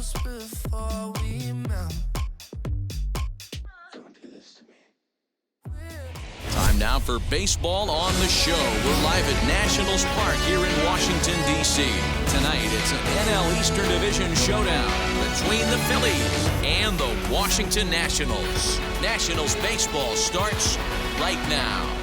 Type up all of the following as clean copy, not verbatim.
close before we melt. Time now for baseball on the show. We're live at Nationals Park here in Washington, D.C. Tonight, it's an NL Eastern Division showdown between the Phillies and the Washington Nationals. Nationals baseball starts right now.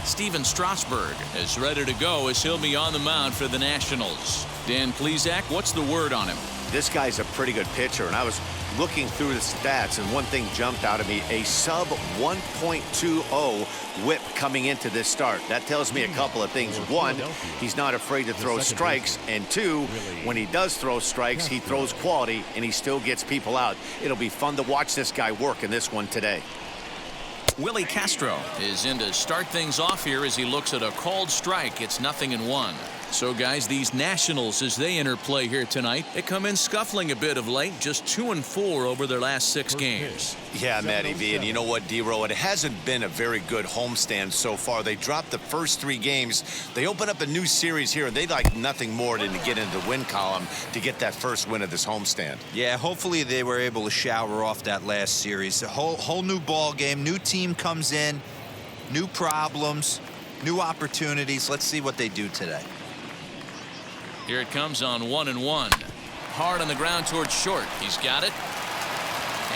Steven Strasburg is ready to go as he'll be on the mound for the Nationals. Dan Plesac, what's the word on him? This guy's a pretty good pitcher, and I was looking through the stats, and one thing jumped out at me, a sub 1.20 whip coming into this start. That tells me a couple of things. One, he's not afraid to throw strikes, and two, when he does throw strikes, he throws quality, and he still gets people out. It'll be fun to watch this guy work in this one today. Willie Castro is in to start things off here as he looks at a called strike. It's 0-1. So, guys, these Nationals, as they enter play here tonight, they come in scuffling a bit of late, just 2-4 over their last 6 games. Yeah, Matty V, and you know what, D-Row, it hasn't been a very good homestand so far. They dropped the first 3 games. They open up a new series here, and they'd like nothing more than to get into the win column to get that first win of this homestand. Yeah, hopefully they were able to shower off that last series. A whole new ball game, new team comes in, new problems, new opportunities. Let's see what they do today. Here it comes on 1-1. Hard on the ground towards short. He's got it.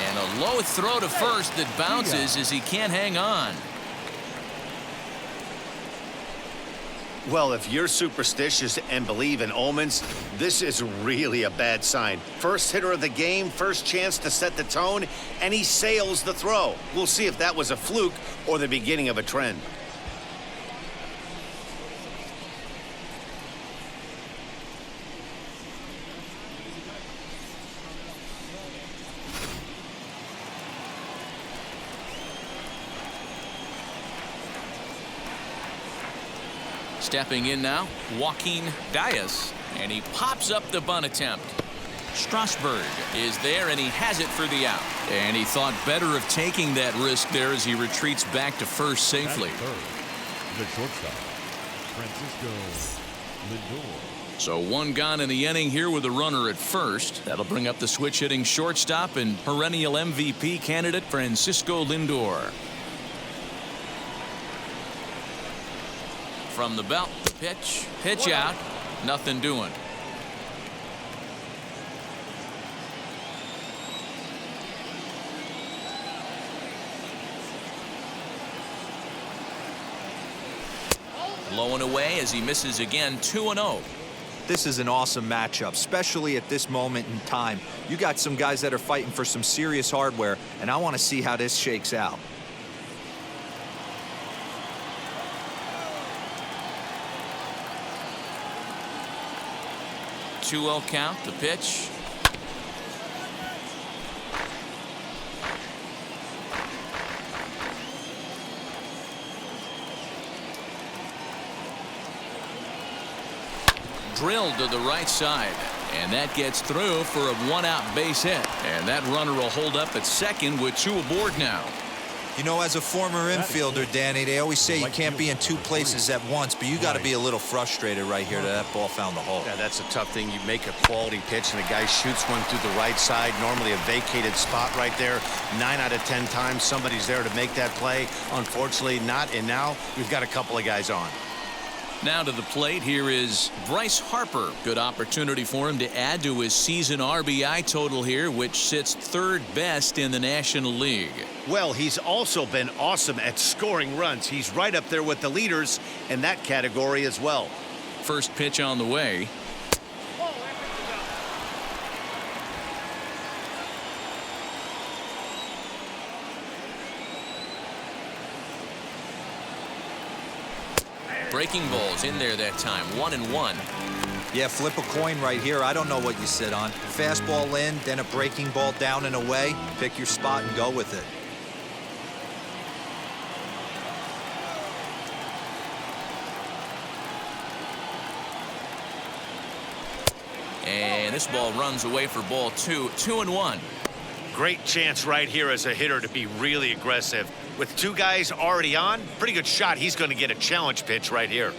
And a low throw to first that bounces as he can't hang on. Well, if you're superstitious and believe in omens, this is really a bad sign. First hitter of the game, first chance to set the tone, and he sails the throw. We'll see if that was a fluke or the beginning of a trend. Stepping in now, Joaquin Diaz, and he pops up the bunt attempt. Strasburg is there, and he has it for the out. And he thought better of taking that risk there as he retreats back to first safely. The shortstop, Francisco Lindor. So 1 gone in the inning here with a runner at first. That'll bring up the switch-hitting shortstop and perennial MVP candidate Francisco Lindor. From the belt, pitch out, nothing doing. Low and away as he misses again, 2-0. This is an awesome matchup, especially at this moment in time. You got some guys that are fighting for some serious hardware, and I want to see how this shakes out. 2-0 count, the pitch. Drilled to the right side, and that gets through for a 1-out base hit. And that runner will hold up at second with 2 aboard now. You know, as a former infielder, Danny, they always say you can't be in 2 places at once, but you got to be a little frustrated right here that ball found the hole. Yeah, that's a tough thing. You make a quality pitch, and the guy shoots one through the right side, normally a vacated spot right there. 9 out of 10 times, somebody's there to make that play. Unfortunately, not, and now we've got a couple of guys on. Now to the plate, here is Bryce Harper. Good opportunity for him to add to his season RBI total here, which sits 3rd best in the National League. Well, he's also been awesome at scoring runs. He's right up there with the leaders in that category as well. First pitch on the way. Breaking balls in there that time, 1-1. Yeah, flip a coin right here. I don't know what you sit on. Fastball in, then a breaking ball down and away. Pick your spot and go with it. And this ball runs away for ball 2, 2-1. Great chance right here as a hitter to be really aggressive. With two guys already on, pretty good shot. He's going to get a challenge pitch right here.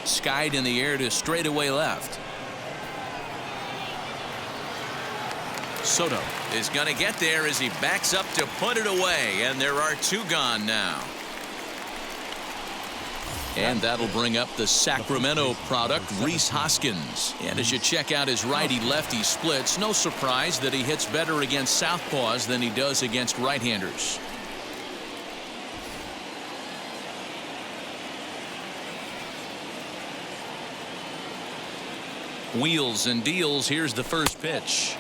Skied in the air to straightaway left. Soto is going to get there as he backs up to put it away, and there are two gone now. And that'll bring up the Sacramento product, Rhys Hoskins. And as you check out his righty-lefty splits, no surprise that he hits better against southpaws than he does against right-handers. Wheels and deals. Here's the first pitch.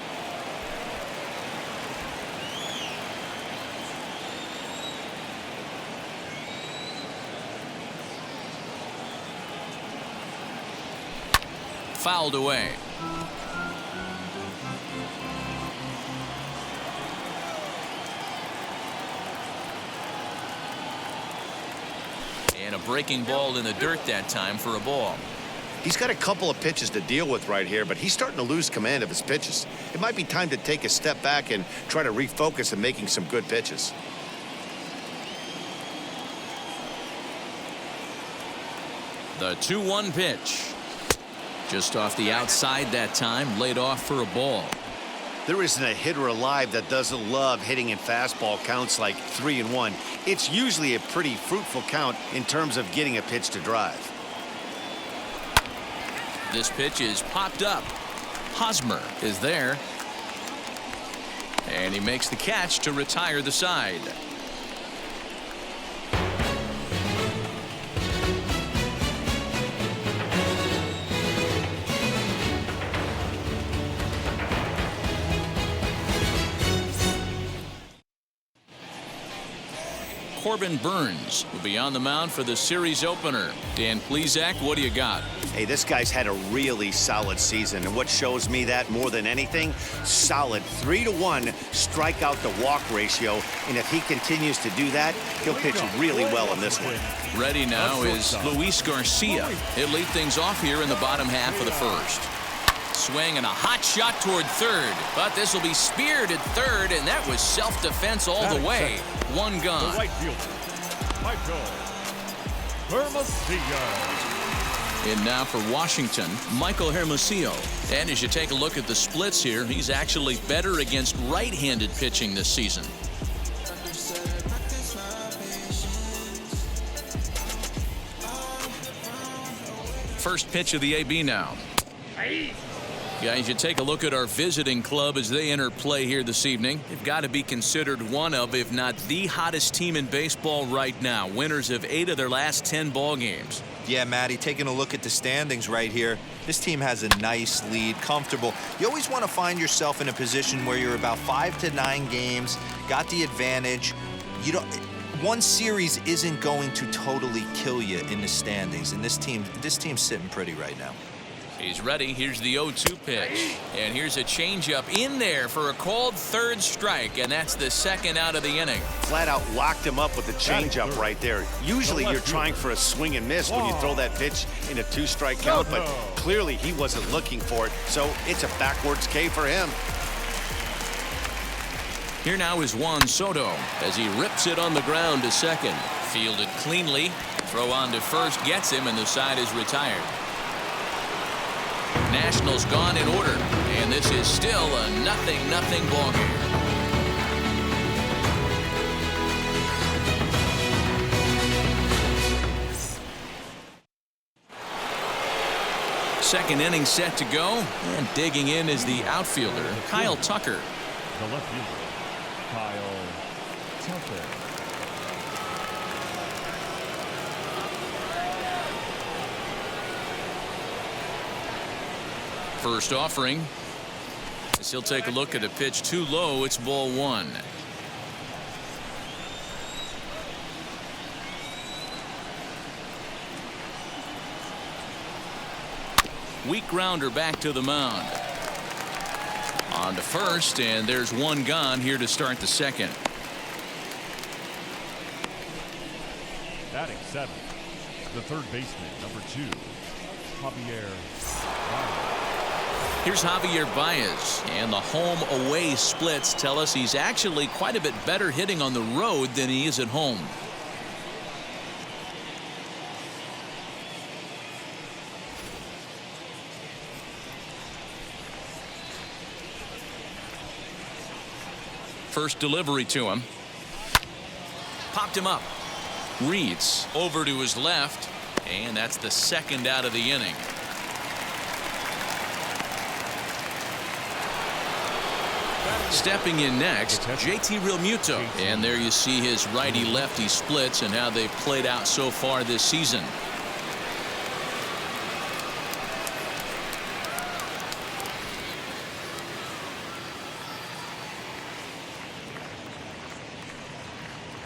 Fouled away. And a breaking ball in the dirt that time for a ball. He's got a couple of pitches to deal with right here, but he's starting to lose command of his pitches. It might be time to take a step back and try to refocus on making some good pitches. The 2-1 pitch. Just off the outside that time, laid off for a ball. There isn't a hitter alive that doesn't love hitting in fastball counts like 3-1. It's usually a pretty fruitful count in terms of getting a pitch to drive. This pitch is popped up. Hosmer is there. And he makes the catch to retire the side. Corbin Burns will be on the mound for the series opener. Dan Plesac, what do you got? Hey, this guy's had a really solid season, and what shows me that more than anything, solid 3-to-1 strikeout to walk ratio, and if he continues to do that, he'll pitch really well in this one. Ready now is Luis Garcia. He'll lead things off here in the bottom half of the first. Swing and a hot shot toward third, but this will be speared at third, and that was self-defense all the way. One gone. The right fielder, Michael Hermosillo. And now for Washington, Michael Hermosillo. And as you take a look at the splits here, he's actually better against right-handed pitching this season. First pitch of the AB now. Guys, you take a look at our visiting club as they enter play here this evening. They've got to be considered one of, if not the hottest team in baseball right now. Winners of 8 of their last 10 ball games. Yeah, Matty, taking a look at the standings right here, this team has a nice lead, comfortable. You always want to find yourself in a position where you're about 5 to 9 games, got the advantage. You don't. One series isn't going to totally kill you in the standings, and this team's sitting pretty right now. He's ready. Here's the 0-2 pitch. And here's a changeup in there for a called third strike, and that's the second out of the inning. Flat out locked him up with a changeup right there. Usually you're trying for a swing and miss when you throw that pitch in a 2-strike count, but clearly he wasn't looking for it, so it's a backwards K for him. Here now is Juan Soto as he rips it on the ground to second. Fielded cleanly. Throw on to first gets him, and the side is retired. Nationals gone in order, and this is still a 0-0 ball game. Second inning set to go, and digging in is the outfielder, Kyle Tucker. The left fielder, Kyle Tucker. First offering. As he'll take a look at a pitch too low, it's ball one. Weak grounder back to the mound. On to first, and there's one gone here to start the second. Batting seventh, the third baseman, number 2, Javier Baez. Here's Javier Baez, and the home-away splits tell us he's actually quite a bit better hitting on the road than he is at home. First delivery to him. Popped him up. Reads over to his left, and that's the second out of the inning. Stepping in next, JT Realmuto. And there you see his righty-lefty splits and how they've played out so far this season.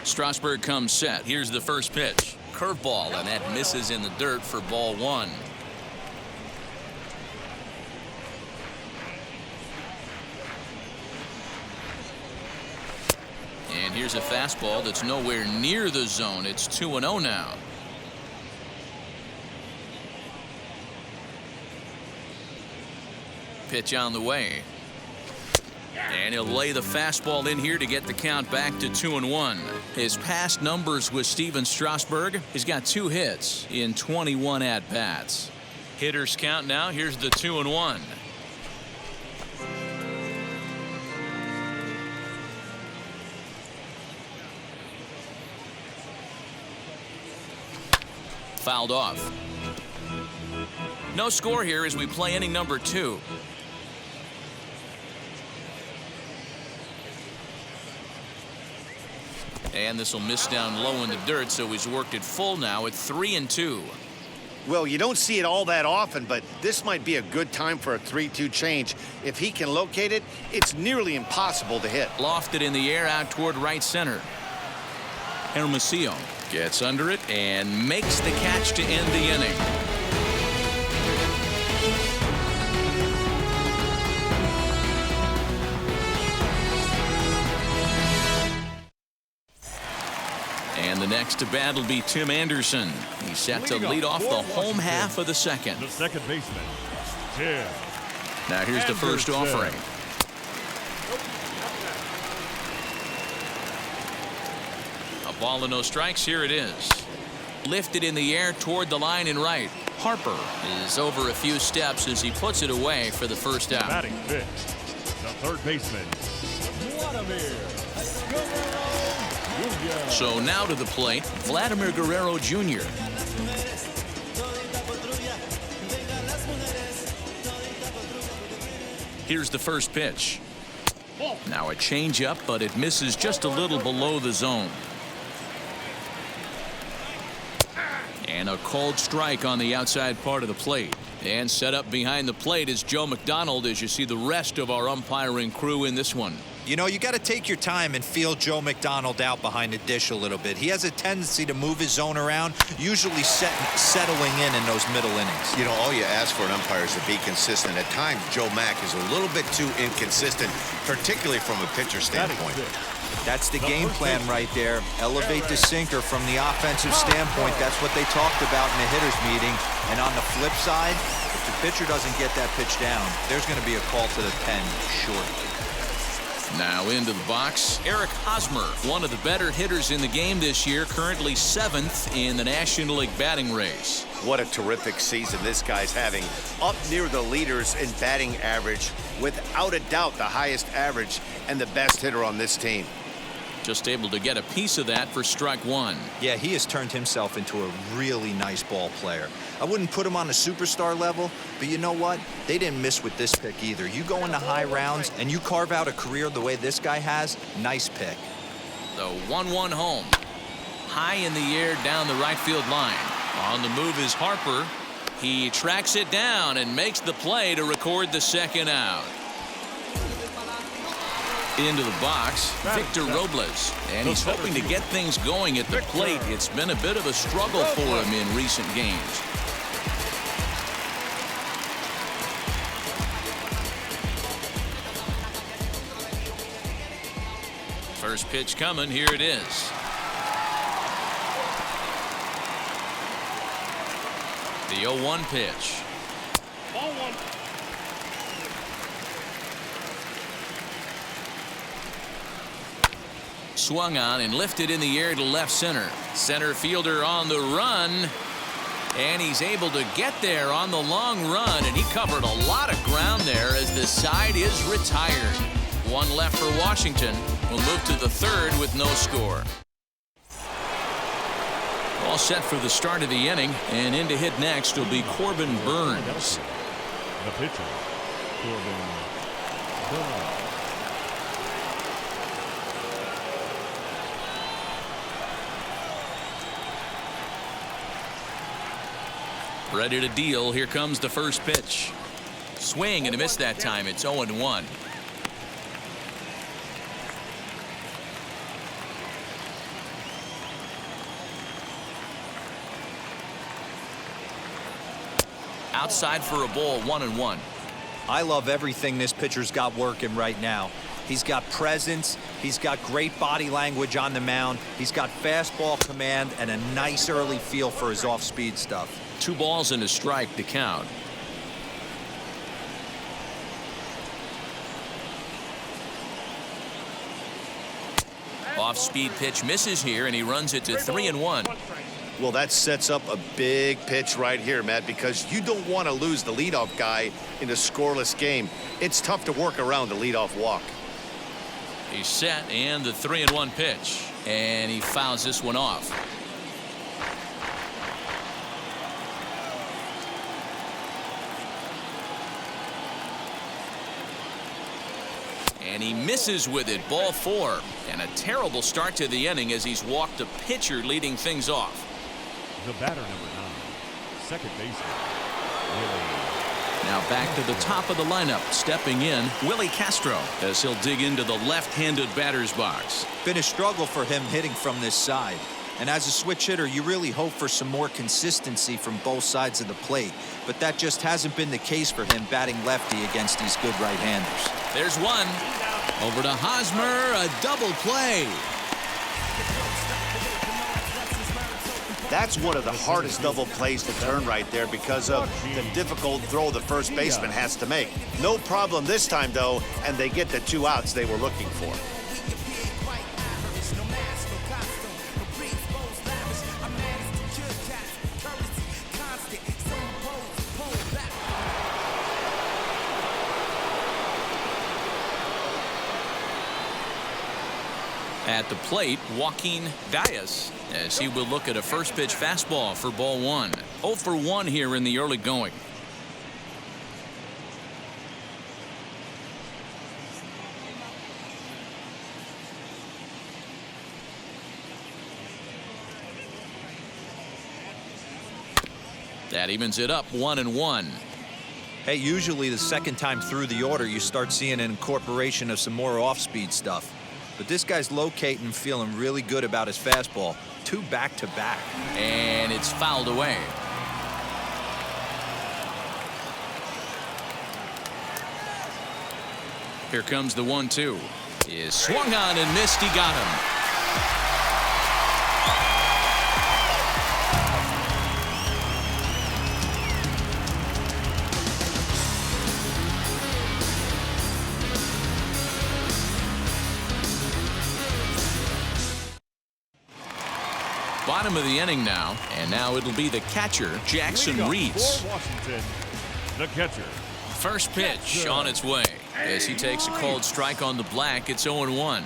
Strasburg comes set. Here's the first pitch. Curveball, and that misses in the dirt for ball 1. And here's a fastball that's nowhere near the zone. It's 2-0 now. Pitch on the way. And he'll lay the fastball in here to get the count back to 2-1. His past numbers with Steven Strasburg, he's got 2 hits in 21 at-bats. Hitters count now. Here's the 2-1. Fouled off. No score here as we play inning number 2. And this will miss down low in the dirt, so he's worked it full now at 3-2. Well, you don't see it all that often, but this might be a good time for a 3-2 change. If he can locate it, it's nearly impossible to hit. Lofted in the air out toward right center. Hermosillo gets under it and makes the catch to end the inning. And the next to bat will be Tim Anderson. He's set to lead off the home half of the second. The second baseman, Tim. Now here's the first offering. A ball and no strikes. Here it is. Lifted in the air toward the line and right. Harper is over a few steps as he puts it away for the first out. Batting fifth, the third baseman, Vladimir Guerrero Jr. So now to the plate, Vladimir Guerrero Jr. Here's the first pitch. Now a changeup, but it misses just a little below the zone. And a cold strike on the outside part of the plate. And set up behind the plate is Joe McDonald as you see the rest of our umpiring crew in this one. You know, you got to take your time and feel Joe McDonald out behind the dish a little bit. He has a tendency to move his zone around, usually settling in those middle innings. You know, all you ask for an umpire is to be consistent. At times, Joe Mack is a little bit too inconsistent, particularly from a pitcher standpoint. That's the game plan right there. Elevate the sinker from the offensive standpoint. That's what they talked about in the hitters meeting. And on the flip side, if the pitcher doesn't get that pitch down, there's going to be a call to the pen shortly. Now into the box, Eric Hosmer, one of the better hitters in the game this year, currently 7th in the National League batting race. What a terrific season this guy's having. Up near the leaders in batting average, without a doubt the highest average and the best hitter on this team. Just able to get a piece of that for strike 1. Yeah, he has turned himself into a really nice ball player. I wouldn't put him on a superstar level, but you know what? They didn't miss with this pick either. You go into high rounds and you carve out a career the way this guy has, nice pick. The 1-1 home. High in the air down the right field line. On the move is Harper. He tracks it down and makes the play to record the second out. Into the box, Victor Robles, and he's hoping to get things going at the plate. It's been a bit of a struggle for him in recent games. First pitch coming, here it is. The 0-1 pitch. Ball one. Swung on and lifted in the air to left center. Center fielder on the run. And he's able to get there on the long run. And he covered a lot of ground there as the side is retired. One left for Washington. We'll move to the third with no score. All set for the start of the inning. And in to hit next will be Corbin Burns. The pitcher, Corbin Burns. Ready to deal. Here comes the first pitch. Swing and a miss that time. It's 0-1. Outside for a ball, 1-1. I love everything this pitcher's got working right now. He's got presence. He's got great body language on the mound. He's got fastball command and a nice early feel for his off-speed stuff. 2 balls and a strike to count. Off-speed pitch misses here, and he runs it to 3-1. Well, that sets up a big pitch right here, Matt, because you don't want to lose the leadoff guy in a scoreless game. It's tough to work around the leadoff walk. He's set, and the 3-1 pitch, and he fouls this one off. And he misses with it. Ball 4. And a terrible start to the inning as he's walked the pitcher leading things off. The batter, number 9, second baseman, Willie. Now back to the top of the lineup. Stepping in, Willie Castro, as he'll dig into the left-handed batter's box. Been a struggle for him hitting from this side. And as a switch hitter, you really hope for some more consistency from both sides of the plate. But that just hasn't been the case for him batting lefty against these good right-handers. There's one. Over to Hosmer, a double play. That's one of the hardest double plays to turn right there because of the difficult throw the first baseman has to make. No problem this time, though, and they get the 2 outs they were looking for. At the plate, Joaquin Diaz, as he will look at a first pitch fastball for ball 1. 0 for 1 here in the early going. That evens it up 1-1. Hey, usually the second time through the order, you start seeing an incorporation of some more off-speed stuff. But this guy's locating, feeling really good about his fastball. 2 back-to-back. And it's fouled away. Here comes the 1-2. Is swung on and missed. He got him. Bottom of the inning now, and now it'll be the catcher, Jackson Reeds. For Washington, the catcher. First pitch on its way as he takes a called strike on the black. It's 0-1.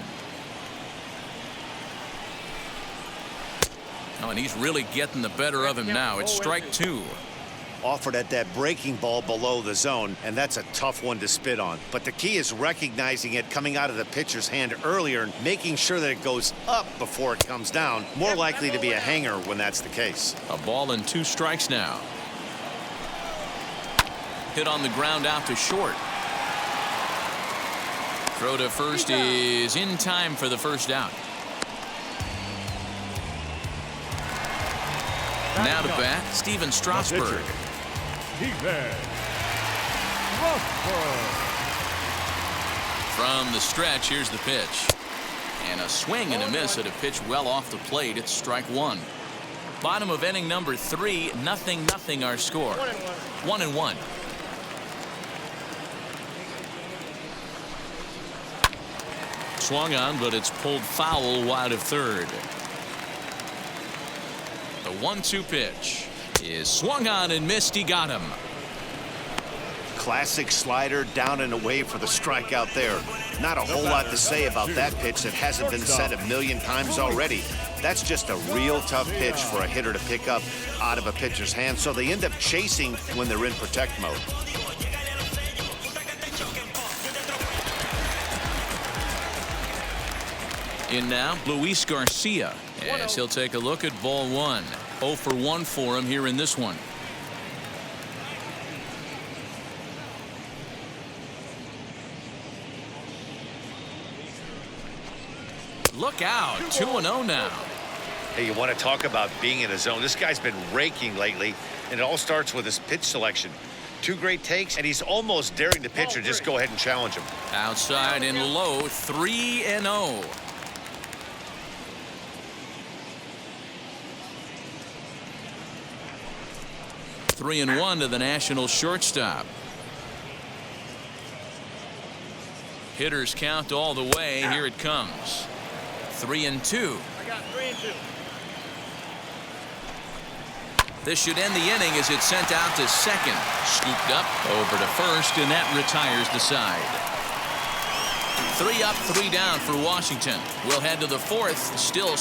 Oh, and he's really getting the better of him now. It's strike 2. Offered at that breaking ball below the zone, and that's a tough one to spit on. But the key is recognizing it coming out of the pitcher's hand earlier and making sure that it goes up before it comes down. More likely to be a hanger when that's the case. A ball and 2 strikes now. Hit on the ground out to short. Throw to first is in time for the first out. Now to bat, Steven Strasburg. From the stretch, here's the pitch. And a swing and a miss at a pitch well off the plate. It's strike 1. Bottom of inning number 3, 0-0 our score. 1-1. Swung on, but it's pulled foul wide of third. The 1-2 pitch is swung on and missed. He got him. Classic slider down and away for the strikeout there. Not a whole lot to say about that pitch that hasn't been said a million times already. That's just a real tough pitch for a hitter to pick up out of a pitcher's hand, so they end up chasing when they're in protect mode. In now, Luis Garcia, as he'll take a look at ball 1. 0 for 1 for him here in this one. Look out, 2-0 now. Hey, you want to talk about being in a zone? This guy's been raking lately, and it all starts with his pitch selection. 2 great takes, and he's almost daring the pitcher just go ahead and challenge him. Outside and low, 3-0. Three and 1 to the National shortstop. Hitters count all the way. Here it comes. 3-2. I got 3-2. This should end the inning as it's sent out to second. Scooped up over to first, and that retires the side. 3 up, 3 down for Washington. We'll head to the 4th. Still